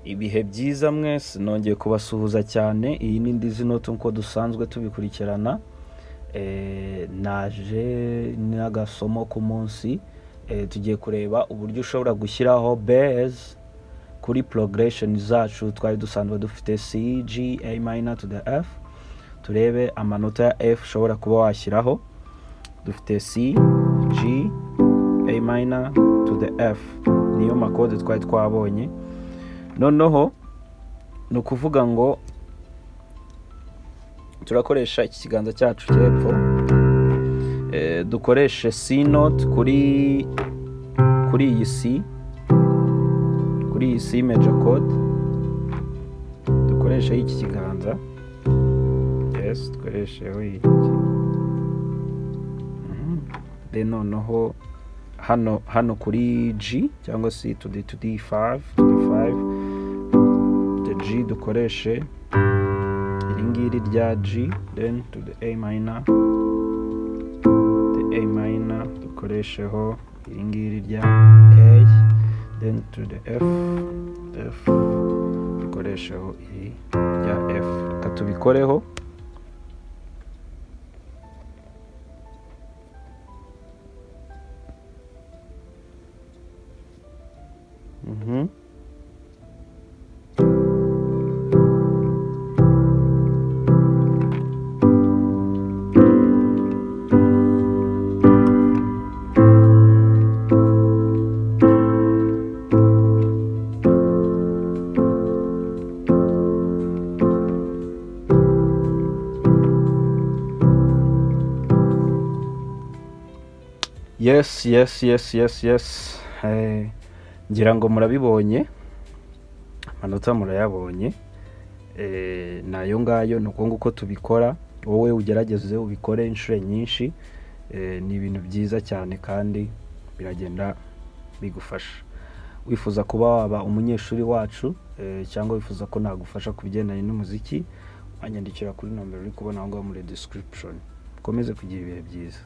Ibihe byiza mwese nongeye kubasuhuza cyane. Iyi ni Ndizi Note nko dusanzwe tubikurikirana. Naje n'agasomo ku munsi. Tugiye kureba uburyo ushobora gushyiraho base kuri progression zacu twari dusanzwe dufite C, G, A minor to the F. Turebe amanota ya F ushobora kuba washyiraho. Dufite C, G, A minor to the F. Niyo makode twari twabonye. Noneho ni ukuvuga ngo turakoresha iki kiganza cyacu cy'epfo, dukoreshe C note kuri iyi C major chord, dukoreshe iki kiganza, yes, dukoresheho iki. Then noneho hano kuri G cyangwa se to the 5 the G dukoreshe iringiri rya G, then to the A minor, the A minor dukoresheho iringiri rya A, then to the F dukoresheho iri rya F. Reka tubikoreho. Yes. Ngira ngo murabibonye, amanota murayabonye. Nayo ngayo ni uko tubikora. Wowe ugerageze ubikore inshuro nyinshi. Ni ibintu byiza cyane kandi biragenda bigufasha. Wifuza kuba waba umunyeshuri wacu cyangwa wifuza ko nagufasha kubigendanye n'umuziki, wanyandikira kuri nomero uri kubona aho ngaho muri description. Komeze kugira ibihe byiza.